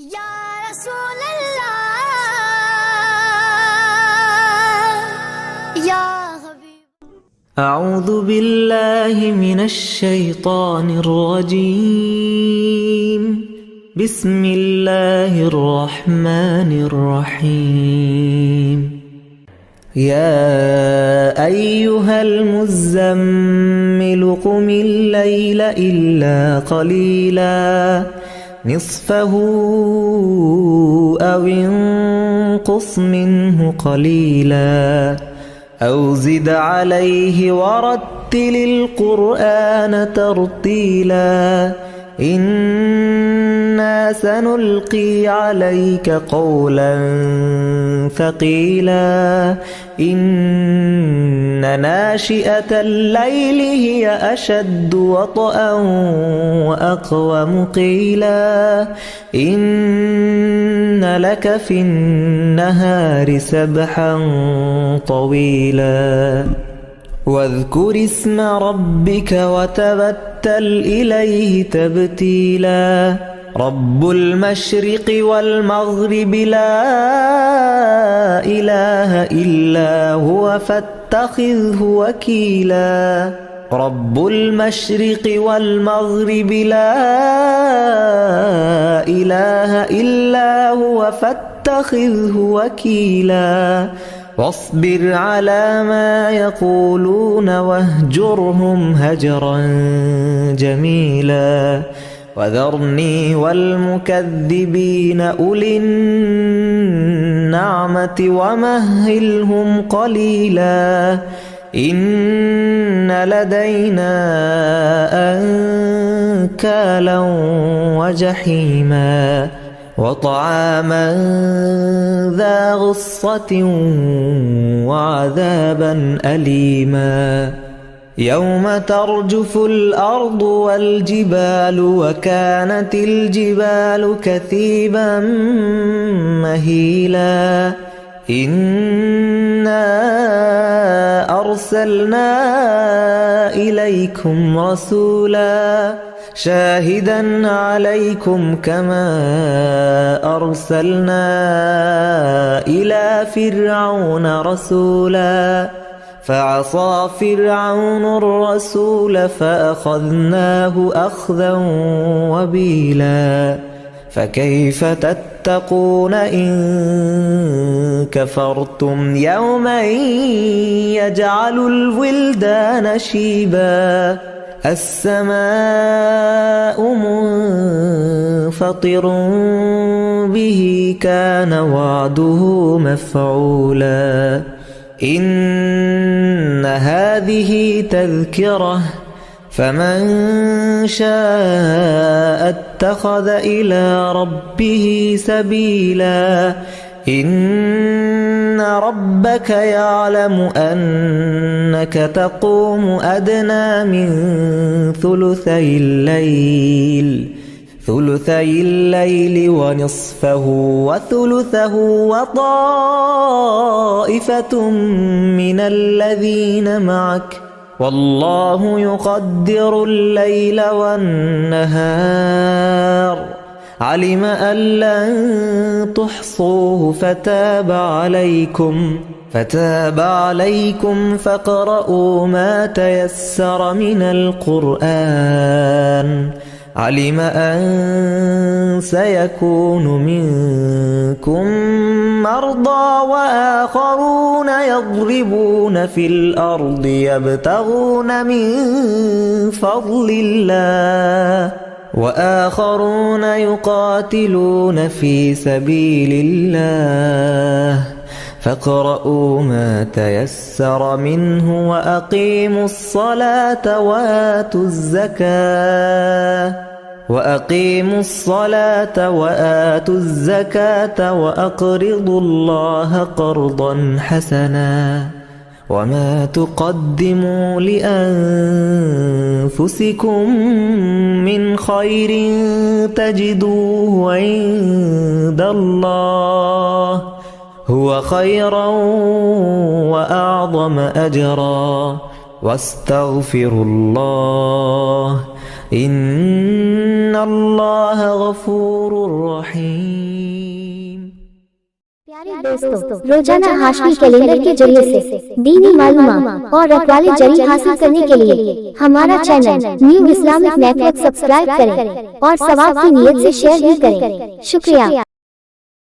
يا رسول الله يا حبيب. أعوذ بالله من الشيطان الرجيم. بسم الله الرحمن الرحيم. يا أيها المزمل قم الليل إلا قليلا نصفه أو انقص منه قليلا أو زد عليه ورتل القرآن ترتيلا إنا سنلقي عليك قولا ثقيلا إن ناشئة الليل هي أشد وطئا وأقوم قيلا إن لك في النهار سبحا طويلا واذكر اسم ربك وتبتل إليه تبتيلا رب المشرق والمغرب لا إله إلا هو فاتخذه وكيلا رب المشرق والمغرب لا إله إلا هو فاتخذه وكيلا واصبر على ما يقولون واهجرهم هجرا جميلا وذرني والمكذبين أولي النعمة ومهلهم قليلا إن لدينا أنكالا وجحيما وطعاما ذا غصة وعذابا أليما يوم ترجف الأرض والجبال وكانت الجبال كثيبا مهيلا إنا أرسلنا إليكم رسولا شاهدا عليكم كما أرسلنا إلى فرعون رسولا فعصى فرعون الرسول فأخذناه أخذا وبيلا فكيف تتقون إن كفرتم يوما يجعل الولدان شيبا السماء منفطر به كان وعده مفعولا إن هذه تذكرة فمن شاء اتخذ إلى ربه سبيلا إن ربك يعلم أنك تقوم أدنى من ثلثي الليل ونصفه وثلثه وطائفة من الذين معك والله يقدر الليل والنهار علم أن لن تحصوه فتاب عليكم فاقرؤوا ما تيسر من القرآن علم أن سيكون منكم مرضى وآخرون يضربون في الأرض يبتغون من فضل الله وآخرون يقاتلون في سبيل الله فاقرؤوا ما تيسر منه وأقيموا الصلاة وآتوا الزكاة وأقرضوا الله قرضا حسنا وما تقدموا لأنفسكم من خير تجدوه عند الله هو خيرا وأعظم أجرا واستغفروا الله इन्नल्लाह गफूरुर रहीम। प्यारे दोस्तों, रोजाना हाशमी कैलेंडर के जरिए से दीनी मालूमात और अक़वाल जरी हासिल करने के लिए हमारा channel new Islamic network subscribe करें और सवाब की नीयत से शेयर भी करें। शुक्रिया।